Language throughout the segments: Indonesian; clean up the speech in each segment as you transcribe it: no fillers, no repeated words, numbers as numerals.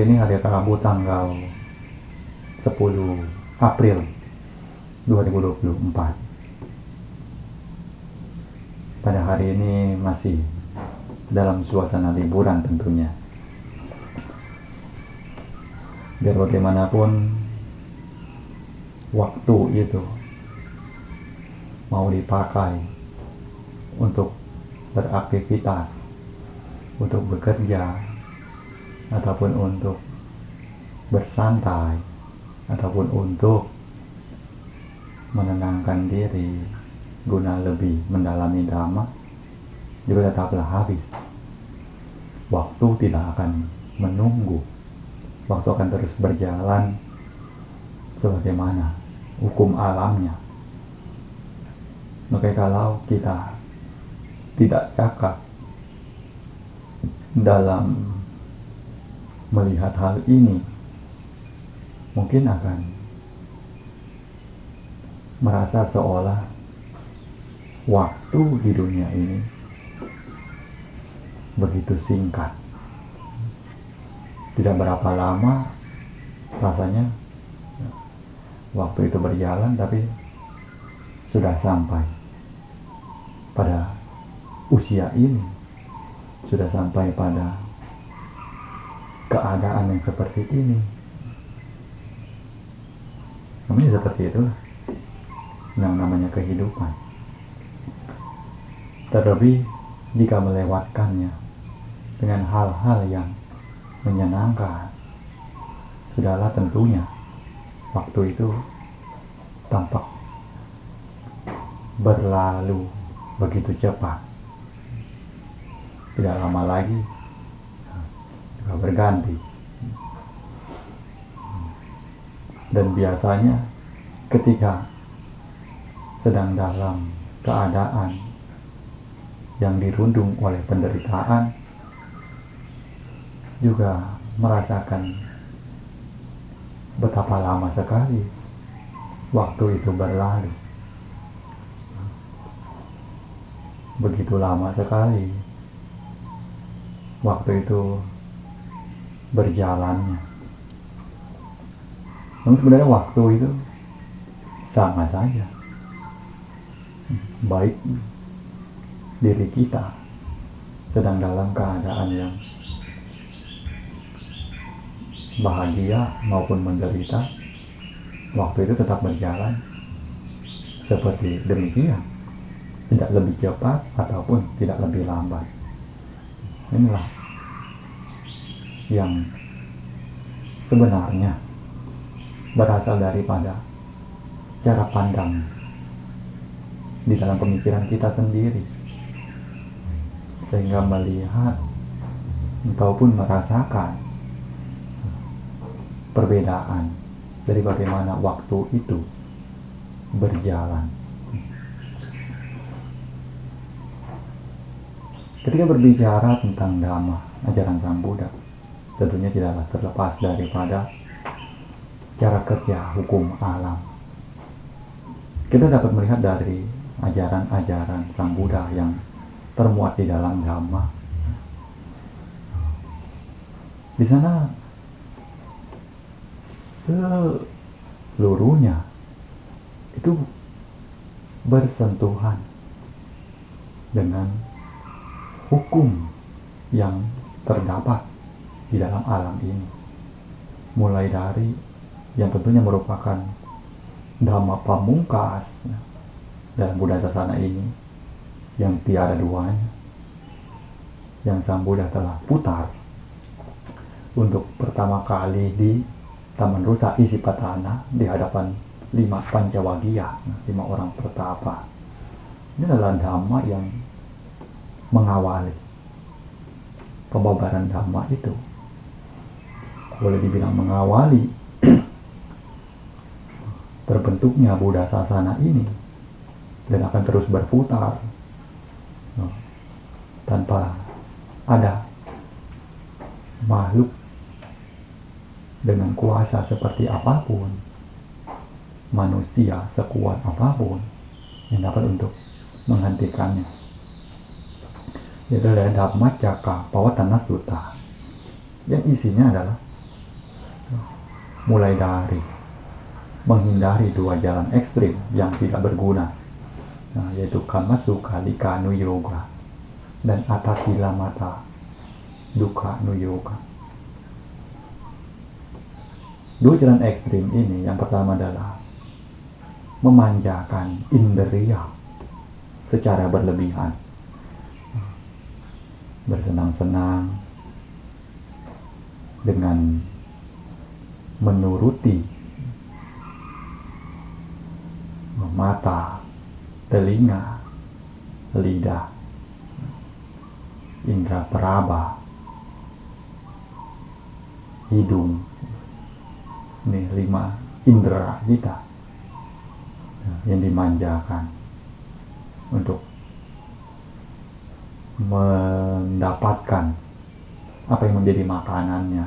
ini hari Rabu tanggal 10 April 2024. Pada hari ini masih dalam suasana liburan tentunya. Biar bagaimanapun waktu itu mau dipakai untuk beraktivitas, untuk bekerja, ataupun untuk bersantai, ataupun untuk menenangkan diri guna lebih mendalami Dhamma, juga tetaplah habis. Waktu tidak akan menunggu. Waktu akan terus berjalan sebagaimana hukum alamnya. Maka kalau kita tidak cakap dalam melihat hal ini, mungkin akan merasa seolah waktu di dunia ini begitu singkat. Tidak berapa lama rasanya waktu itu berjalan, tapi sudah sampai pada usia ini, sudah sampai pada keadaan yang seperti ini. Namanya seperti itulah yang namanya kehidupan. Terlebih jika melewatkannya dengan hal-hal yang menyenangkan, sudahlah tentunya waktu itu tampak berlalu begitu cepat. Tidak lama lagi juga berganti. Dan biasanya ketika sedang dalam keadaan yang dirundung oleh penderitaan, juga merasakan betapa lama sekali waktu itu berlalu. Begitu lama sekali waktu itu berjalannya. Namun sebenarnya waktu itu sama saja, baik diri kita sedang dalam keadaan yang bahagia maupun menderita, waktu itu tetap berjalan seperti demikian, tidak lebih cepat ataupun tidak lebih lambat. Inilah yang sebenarnya berasal daripada cara pandang di dalam pemikiran kita sendiri, sehingga melihat ataupun merasakan perbedaan dari bagaimana waktu itu berjalan. Ketika berbicara tentang Dhamma, ajaran Sang Buddha, tentunya tidaklah terlepas daripada cara kerja hukum alam. Kita dapat melihat dari ajaran-ajaran Sang Buddha yang termuat di dalam Dhamma. Di sana seluruhnya itu bersentuhan dengan hukum yang terdapat di dalam alam ini. Mulai dari yang tentunya merupakan Dhamma pamungkas dalam Buddha Sasana ini, yang tiada duanya, yang Sang Buddha telah putar untuk pertama kali di Taman Rusa Isipatana di hadapan 5 Pancawagya, 5 orang pertapa. Ini adalah Dhamma yang mengawali pembabaran Dhamma itu. Boleh dibilang mengawali terbentuknya Buddha Sasana ini, dan akan terus berputar tanpa ada makhluk dengan kuasa seperti apapun, manusia sekuat apapun yang dapat untuk menghentikannya. Yaitu adalah Dhammacakka Pavattana Sutta, yang isinya adalah mulai dari menghindari dua jalan ekstrim yang tidak berguna, yaitu kama sukha lika nu yoga dan atakila mata dukkha nu yoga. Dua jalan ekstrim ini, yang pertama adalah memanjakan indera secara berlebihan, bersenang-senang dengan menuruti mata, telinga, lidah, indera peraba, hidung. Ini 5 indera kita yang dimanjakan untuk mendapatkan apa yang menjadi makanannya,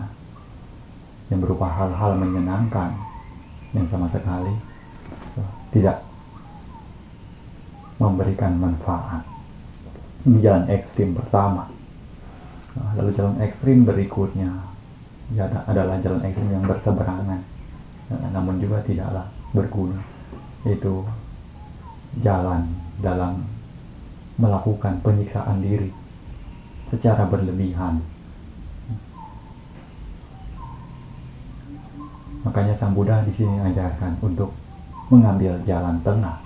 yang berupa hal-hal menyenangkan yang sama sekali tidak memberikan manfaat. Ini jalan ekstrim pertama. Lalu jalan ekstrim berikutnya adalah jalan ekstrim yang berseberangan, namun juga tidaklah berguna, yaitu jalan dalam melakukan penyiksaan diri secara berlebihan. Makanya Sang Buddha di sini mengajarkan untuk mengambil jalan tengah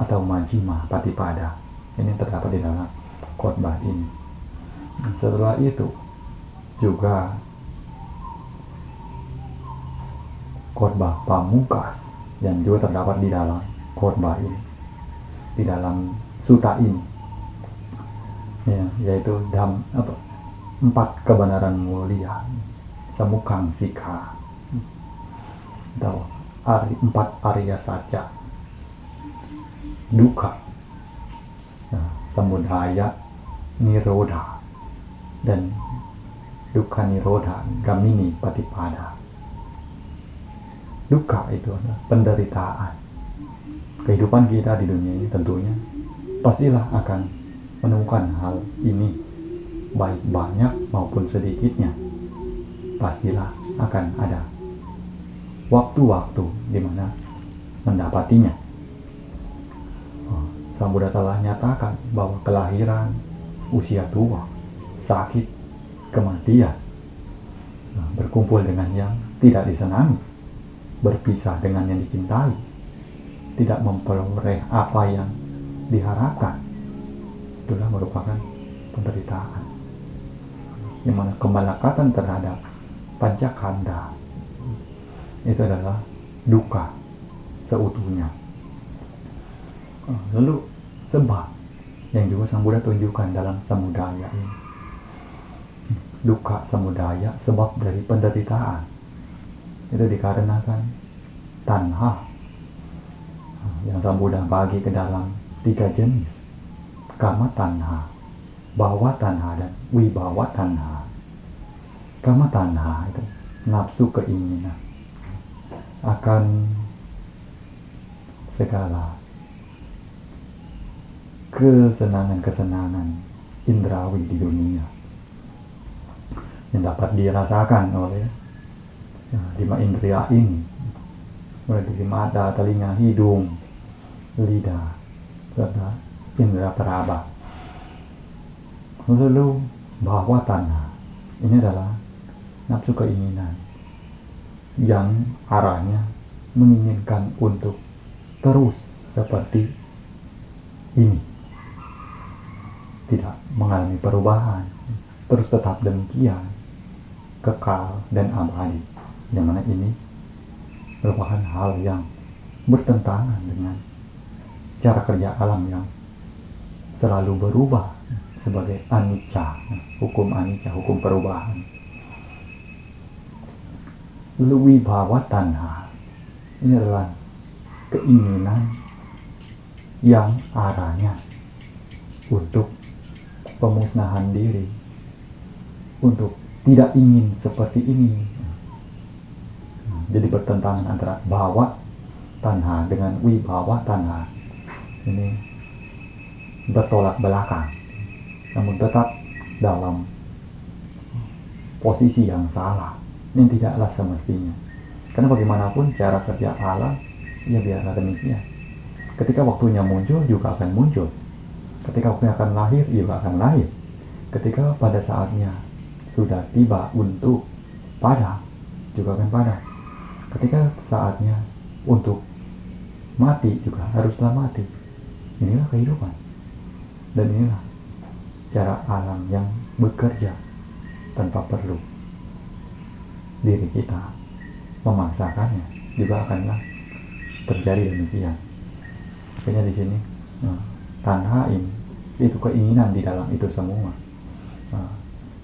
atau majjhima patipada. Ini terdapat di dalam khotbah ini. Setelah itu juga khotbah pamungkas yang juga terdapat di dalam khotbah ini, di dalam sutta ini, yaitu 4 kebenaran mulia, samukang sikha, atau 4 Arya Satya, dukkha, samudaya, nirodha, dan dukkha nirodha gamini patipada. Dukkha itu adalah penderitaan. Kehidupan kita di dunia ini tentunya pastilah akan menemukan hal ini, baik banyak maupun sedikitnya. Pastilah akan ada waktu-waktu di mana mendapatinya. Sang Buddha telah nyatakan bahwa kelahiran, usia tua, sakit, kematian, berkumpul dengan yang tidak disenangi, berpisah dengan yang dicintai, tidak memperoleh apa yang diharapkan, itulah merupakan penderitaan, yang mana kemalakatan terhadap pancakanda itu adalah dukkha seutuhnya. Lalu sebab yang juga Sang Buddha tunjukkan dalam samudaya ini, dukkha samudaya, sebab dari penderitaan itu dikarenakan tanha, yang Sang Buddha bagi ke dalam 3 jenis: kama tanha, bhawa tanha, dan wibhawa tanha. Kama tanha itu nafsu keinginan akan segala kesenangan-kesenangan indrawi di dunia yang dapat dirasakan oleh 5 indria ini, mulai dari mata, telinga, hidung, lidah, serta indera peraba. Lalu bhawa tanha ini adalah nafsu keinginan yang arahnya menginginkan untuk terus seperti ini, tidak mengalami perubahan, terus tetap demikian, kekal dan abadi. Yang mana ini merupakan hal yang bertentangan dengan cara kerja alam yang selalu berubah sebagai anicca, hukum anicca, hukum perubahan. Lalu wibhawa tanha ini adalah keinginan yang arahnya untuk pemusnahan diri, untuk tidak ingin seperti ini. Jadi bertentangan antara bhawa tanha dengan wibhawa tanha. Ini bertolak belakang, namun tetap dalam posisi yang salah. Ini tidaklah semestinya, Karena bagaimanapun cara kerja alam, ya biarlah demikian. Ketika waktunya muncul juga akan muncul. Ketika waktunya akan lahir juga akan lahir. Ketika pada saatnya sudah tiba untuk padam juga akan padam. Ketika saatnya untuk mati juga haruslah mati. Inilah kehidupan. Dan inilah cara alam yang bekerja tanpa perlu diri kita memaksakannya, juga akanlah terjadi demikian. Makanya di sini tanhaim itu keinginan di dalam itu semua.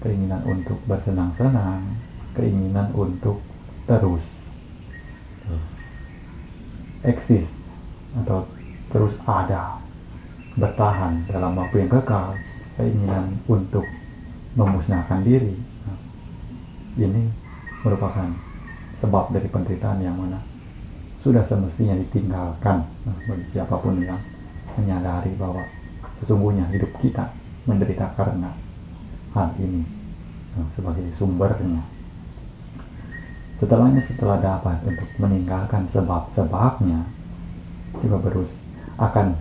Keinginan untuk bersenang-senang, keinginan untuk terus eksis atau terus ada, bertahan dalam waktu yang kekal, keinginan untuk memusnahkan diri. Ini merupakan sebab dari penderitaan yang mana sudah semestinya ditinggalkan bagi siapapun yang menyadari bahwa sesungguhnya hidup kita menderita karena hal ini sebagai sumbernya. Setelah dapat untuk meninggalkan sebab-sebabnya, juga akan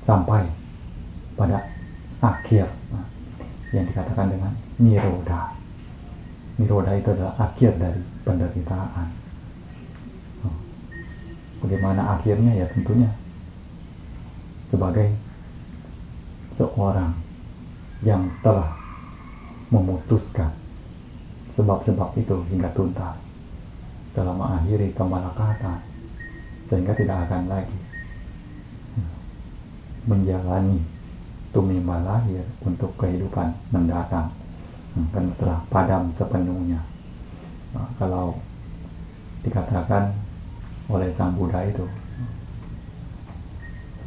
sampai pada akhir yang dikatakan dengan niroda. Niroda itu adalah akhir dari penderitaan. Bagaimana akhirnya? Ya tentunya sebagai seorang yang telah memutuskan sebab-sebab itu hingga tuntas dalam mengakhiri kemalakatan, sehingga tidak akan lagi menjalani tumimba lahir untuk kehidupan mendatang, kan setelah padam sepenuhnya. Kalau dikatakan oleh Sang Buddha itu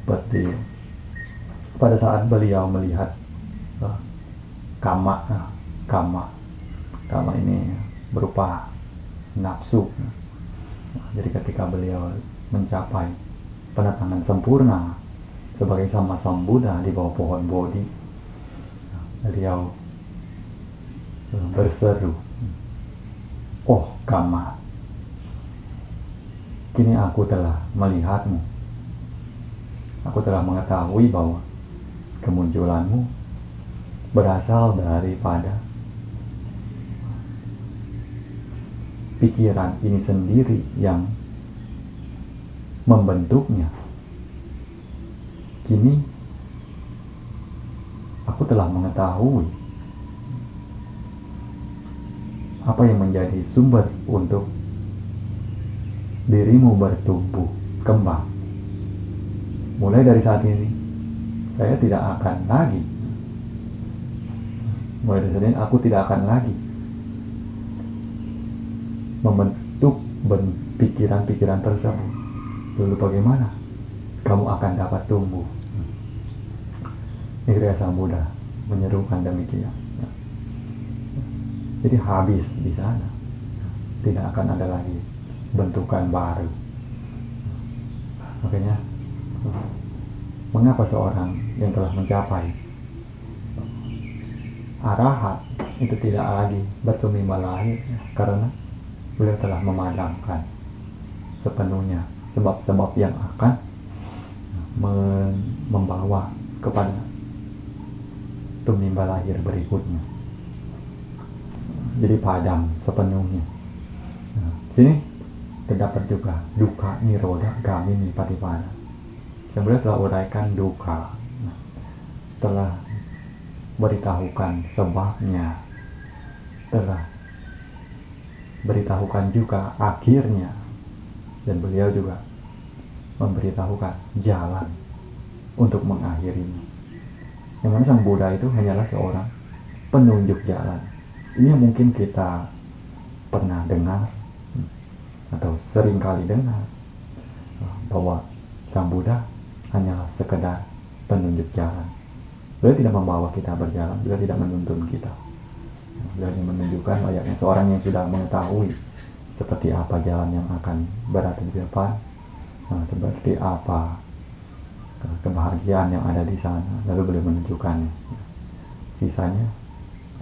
seperti pada saat beliau melihat kama ini berupa nafsu. Jadi ketika beliau mencapai penatangan sempurna sebagai sama Sang Buddha di bawah pohon Bodhi, beliau berseru, "Oh kama, kini aku telah melihatmu. Aku telah mengetahui bahwa kemunculanmu berasal daripada pikiran ini sendiri yang membentuknya. Kini aku telah mengetahui apa yang menjadi sumber untuk dirimu bertumbuh kembang. Mulai dari saat ini saya tidak akan lagi aku tidak akan lagi membentuk pikiran-pikiran tersebut. Lalu bagaimana kamu akan dapat tumbuh?" Ini Sang Buddha menyerukan demikian. Jadi habis di sana, tidak akan ada lagi bentukan baru. Makanya mengapa seorang yang telah mencapai arahat itu tidak lagi bertumimba lahir? Karena beliau telah memadamkan sepenuhnya sebab-sebab yang akan membawa kepada tumimba lahir berikutnya. Jadi padam sepenuhnya. Sini terdapat juga duka niroda gamini patipada. Sebenarnya telah uraikan duka, telah beritahukan sebabnya, telah beritahukan juga akhirnya, dan beliau juga memberitahukan jalan untuk mengakhirinya. Yang mana Sang Buddha itu hanyalah seorang penunjuk jalan. Ini yang mungkin kita pernah dengar atau sering kali dengar, bahwa Sang Buddha hanyalah sekedar penunjuk jalan. Beliau tidak membawa kita berjalan, beliau tidak menuntun kita. Beliau hanya menunjukkan layaknya seorang yang sudah mengetahui seperti apa jalan yang akan berada di depan, seperti apa kebahagiaan yang ada di sana, lalu beliau menunjukkannya. Sisanya,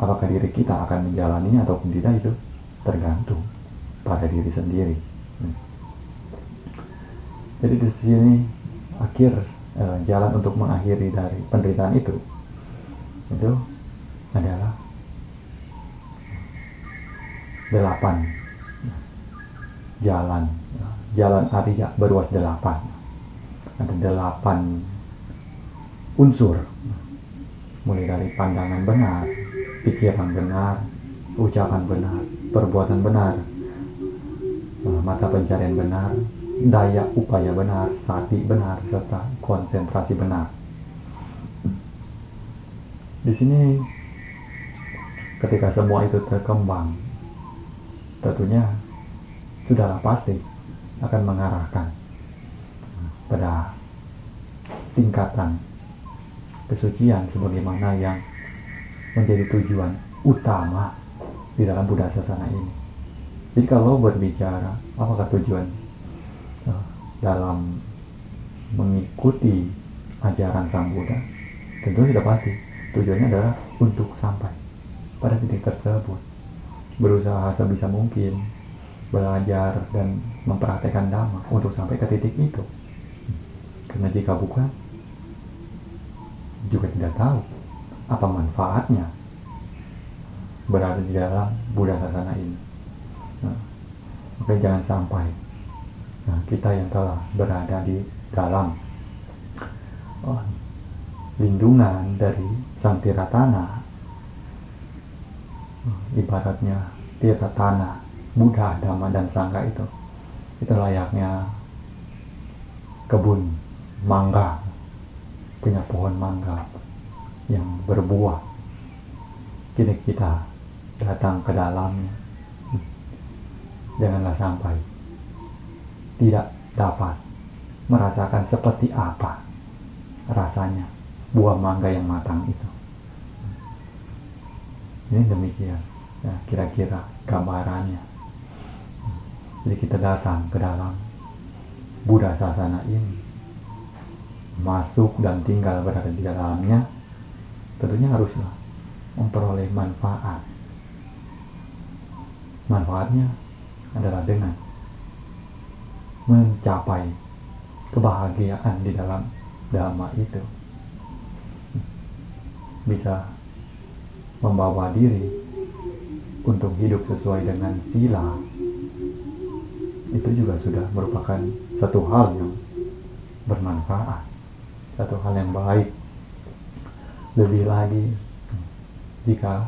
apakah diri kita akan menjalaninya ataupun tidak, itu tergantung pada diri sendiri. Jadi di sini akhir jalan untuk mengakhiri dari penderitaan itu adalah 8 jalan Arya berluas 8. Ada 8 unsur, mulai dari pandangan benar, pikiran benar, ucapan benar, perbuatan benar, mata pencarian benar, daya upaya benar, sati benar, serta konsentrasi benar. Di sini ketika semua itu terkembang, tentunya sudahlah pasti akan mengarahkan pada tingkatan kesucian sebagaimana yang menjadi tujuan utama di dalam Buddha Sasana ini. Jadi kalau berbicara apakah tujuan dalam mengikuti ajaran Sang Buddha, tentu sudah pasti tujuannya adalah untuk sampai pada titik tersebut, berusaha sebisa mungkin belajar dan mempraktekkan Dhamma untuk sampai ke titik itu. Karena jika bukan, juga tidak tahu apa manfaatnya berada di dalam Buddha Sasana ini. Maka jangan sampai kita yang telah berada di dalam lindungan dari Sang Tiratana, ibaratnya Tiratana Buddha, Dhamma, dan Sangha itu layaknya kebun mangga, punya pohon mangga yang berbuah. Kini kita datang ke dalamnya, janganlah sampai tidak dapat merasakan seperti apa rasanya buah mangga yang matang itu. Ini demikian ya, kira-kira gambarannya. Jadi kita datang ke dalam Buddha Sasana ini, masuk dan tinggal berada di dalamnya, tentunya haruslah memperoleh manfaat. Manfaatnya adalah dengan mencapai kebahagiaan di dalam Dhamma itu, bisa membawa diri untuk hidup sesuai dengan sila. Itu juga sudah merupakan satu hal yang bermanfaat, satu hal yang baik. Lebih lagi jika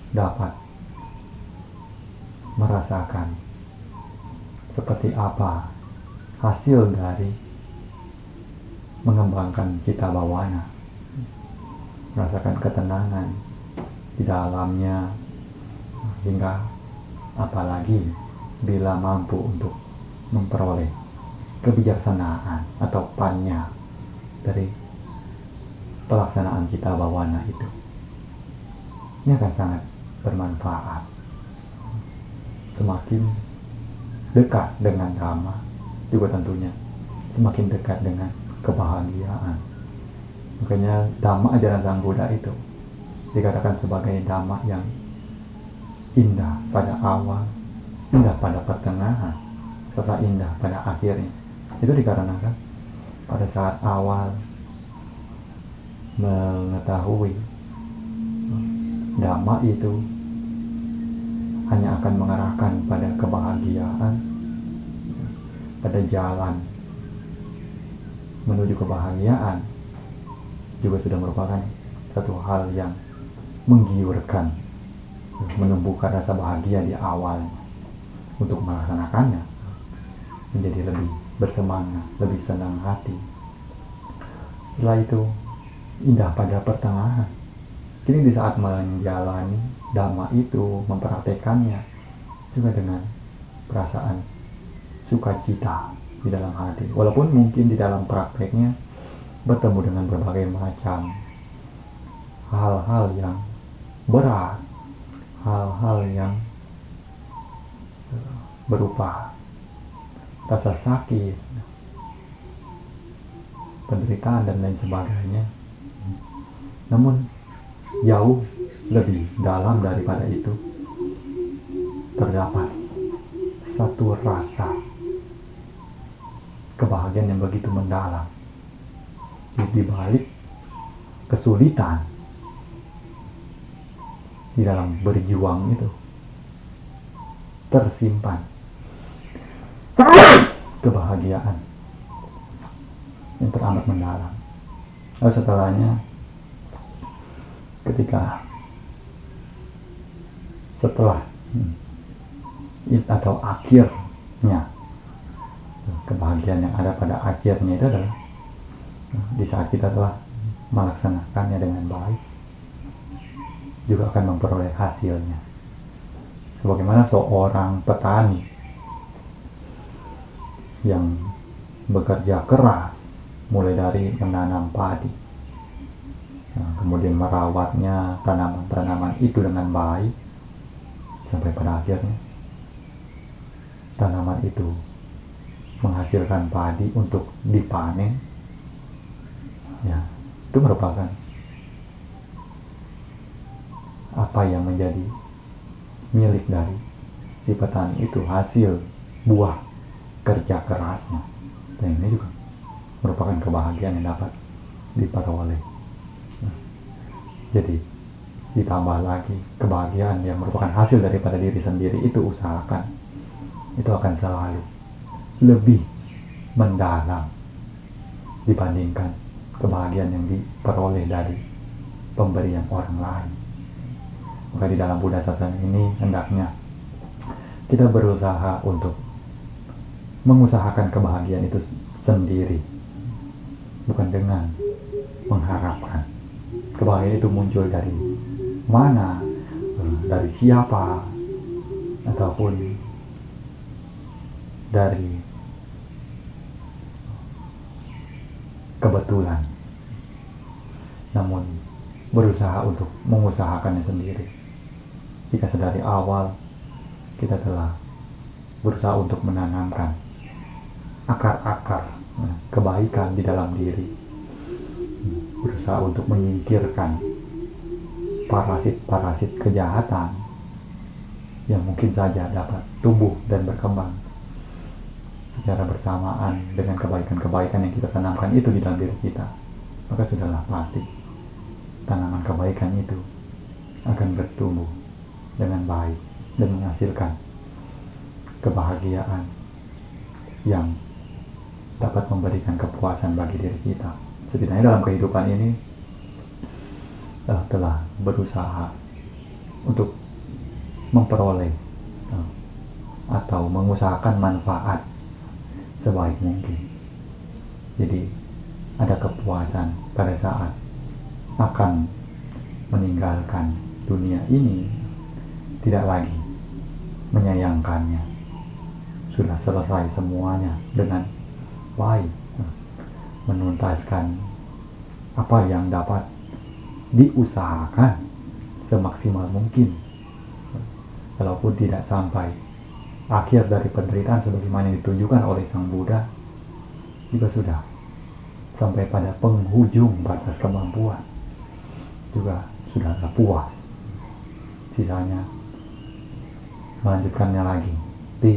dapat merasakan seperti apa hasil dari mengembangkan cita bawana, merasakan ketenangan di dalamnya, hingga apalagi bila mampu untuk memperoleh kebijaksanaan atau panya dari pelaksanaan cita bawana itu. Ini akan sangat bermanfaat. Semakin dekat dengan Dhamma, juga tentunya semakin dekat dengan kebahagiaan. Makanya Dhamma ajaran Sang Buddha itu dikatakan sebagai Dhamma yang indah pada awal, indah pada pertengahan, serta indah pada akhirnya. Itu dikarenakan pada saat awal mengetahui Dhamma itu hanya akan mengarahkan pada kebahagiaan, pada jalan menuju kebahagiaan, juga sudah merupakan satu hal yang menggiurkan, menumbuhkan rasa bahagia di awal. Untuk melaksanakannya menjadi lebih bersemangat, lebih senang hati. Setelah itu indah pada pertengahan. Kini di saat menjalani Dhamma itu, mempraktekannya juga dengan perasaan sukacita di dalam hati. Walaupun mungkin di dalam prakteknya bertemu dengan berbagai macam hal-hal yang berat, hal-hal yang berupa rasa sakit, penderitaan, dan lain sebagainya. Namun jauh lebih dalam daripada itu terdapat satu rasa kebahagiaan yang begitu mendalam. Di balik kesulitan di dalam berjuang itu tersimpan kebahagiaan yang teramat mendalam. Lalu setelahnya, setelah atau akhirnya, kebahagiaan yang ada pada akhirnya itu adalah di saat kita telah melaksanakannya dengan baik, juga akan memperoleh hasilnya. Sebagaimana seorang petani yang bekerja keras, mulai dari menanam padi, kemudian merawatnya tanaman-tanaman itu dengan baik, sampai pada akhirnya tanaman itu menghasilkan padi untuk dipanen. Ya, itu merupakan apa yang menjadi milik dari si petani itu, hasil buah kerja kerasnya. Dan ini juga merupakan kebahagiaan yang dapat diperoleh. Jadi ditambah lagi kebahagiaan yang merupakan hasil daripada diri sendiri itu, usahakan itu akan selalu lebih mendalam dibandingkan kebahagiaan yang diperoleh dari pemberian orang lain. Maka di dalam Buddha Sasana ini hendaknya kita berusaha untuk mengusahakan kebahagiaan itu sendiri, bukan dengan mengharapkan kebahagiaan itu muncul dari mana, dari siapa, ataupun dari kebetulan, namun berusaha untuk mengusahakannya sendiri. Jika sedari awal kita telah berusaha untuk menanamkan akar-akar kebaikan di dalam diri, berusaha untuk menyingkirkan parasit-parasit kejahatan yang mungkin saja dapat tumbuh dan berkembang secara bersamaan dengan kebaikan-kebaikan yang kita tanamkan itu di dalam diri kita, maka sudahlah pasti tanaman kebaikan itu akan bertumbuh dengan baik dan menghasilkan kebahagiaan yang dapat memberikan kepuasan bagi diri kita. Setidaknya dalam kehidupan ini telah berusaha untuk memperoleh atau mengusahakan manfaat sebaik mungkin. Jadi ada kepuasan pada saat akan meninggalkan dunia ini, tidak lagi menyayangkannya, sudah selesai semuanya dengan baik, menuntaskan apa yang dapat diusahakan semaksimal mungkin, walaupun tidak sampai akhir dari penderitaan sebagaimana yang ditunjukkan oleh Sang Buddha, juga sudah sampai pada penghujung batas kemampuan, juga sudah puas. Sisanya melanjutkannya lagi di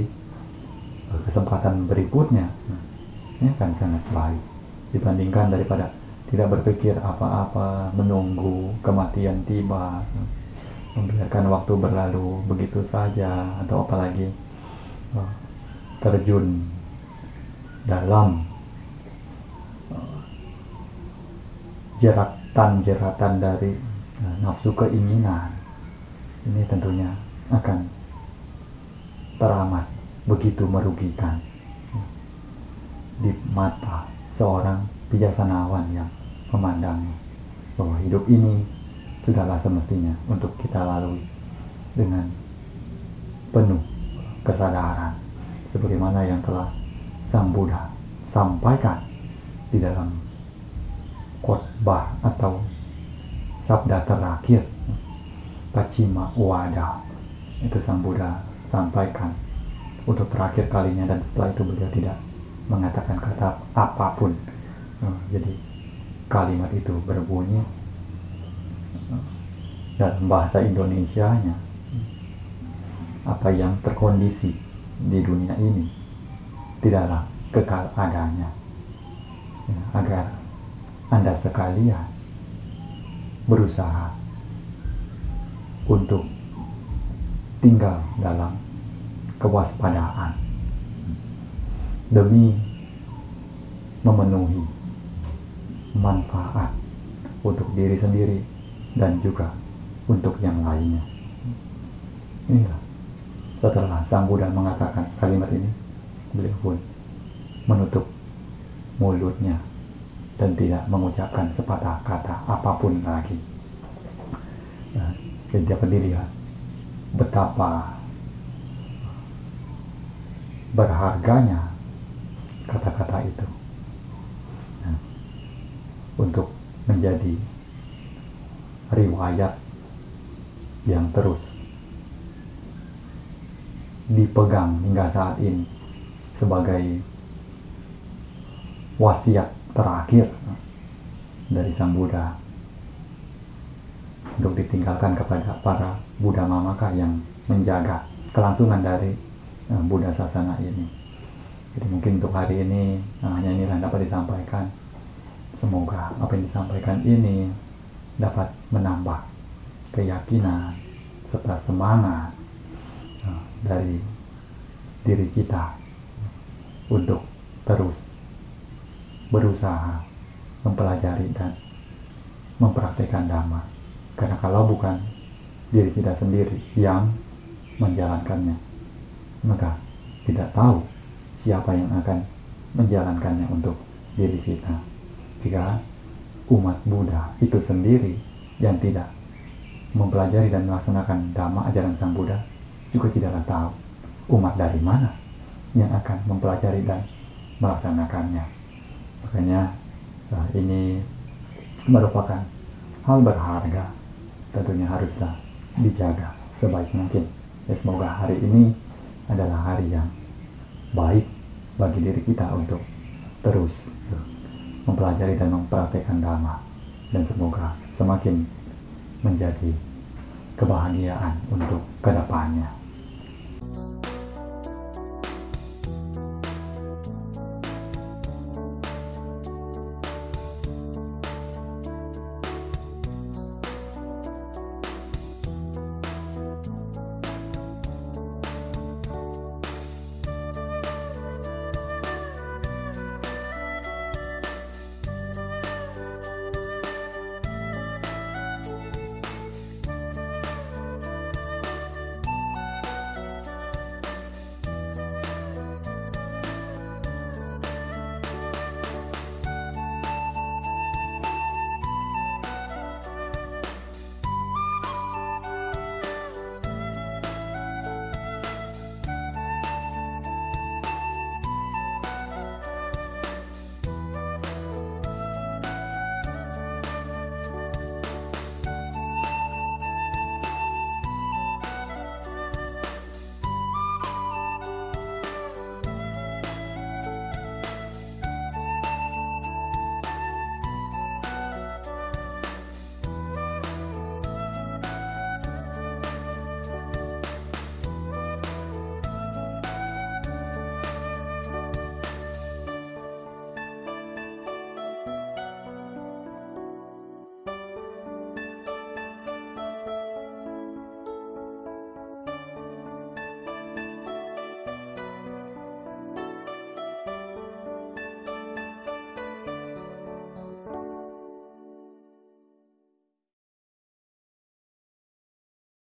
kesempatan berikutnya, ini akan sangat baik dibandingkan daripada tidak berpikir apa-apa, menunggu kematian tiba, membiarkan waktu berlalu begitu saja, atau apalagi terjun dalam jeratan dari nafsu keinginan. Ini tentunya akan teramat begitu merugikan di mata seorang bijaksanawan yang memandangnya bahwa hidup ini sudahlah semestinya untuk kita lalui dengan penuh kesadaran, sebagaimana yang telah Sang Buddha sampaikan di dalam khotbah atau sabda terakhir Pacima Wada. Itu Sang Buddha sampaikan untuk terakhir kalinya, dan setelah itu beliau tidak mengatakan kata apapun. Jadi kalimat itu berbunyi dalam bahasa Indonesianya, apa yang terkondisi di dunia ini tidaklah kekal adanya, ya, agar Anda sekalian berusaha untuk tinggal dalam kewaspadaan demi memenuhi manfaat untuk diri sendiri dan juga untuk yang lainnya. Inilah, setelah Sang Buddha mengatakan kalimat ini, beliau pun menutup mulutnya dan tidak mengucapkan sepatah kata apapun lagi. Nah, jadi dapat dilihat betapa berharganya kata-kata itu, nah, untuk menjadi riwayat yang terus dipegang hingga saat ini sebagai wasiat terakhir dari Sang Buddha untuk ditinggalkan kepada para Buddha Mamaka yang menjaga kelangsungan dari Buddha Sasana ini. Jadi mungkin untuk hari ini hanya inilah yang dapat disampaikan. Semoga apa yang disampaikan ini dapat menambah keyakinan serta semangat dari diri kita untuk terus berusaha mempelajari dan mempraktikkan Dhamma. Karena kalau bukan diri kita sendiri yang menjalankannya, maka tidak tahu siapa yang akan menjalankannya untuk diri kita. Jika umat Buddha itu sendiri yang tidak mempelajari dan melaksanakan Dhamma ajaran Sang Buddha, juga tidaklah tahu umat dari mana yang akan mempelajari dan melaksanakannya. Makanya ini merupakan hal berharga, tentunya haruslah dijaga sebaik mungkin. Ya, semoga hari ini adalah hari yang baik bagi diri kita untuk terus mempelajari dan mempraktikkan Dhamma, dan semoga semakin menjadi kebahagiaan untuk kedepannya.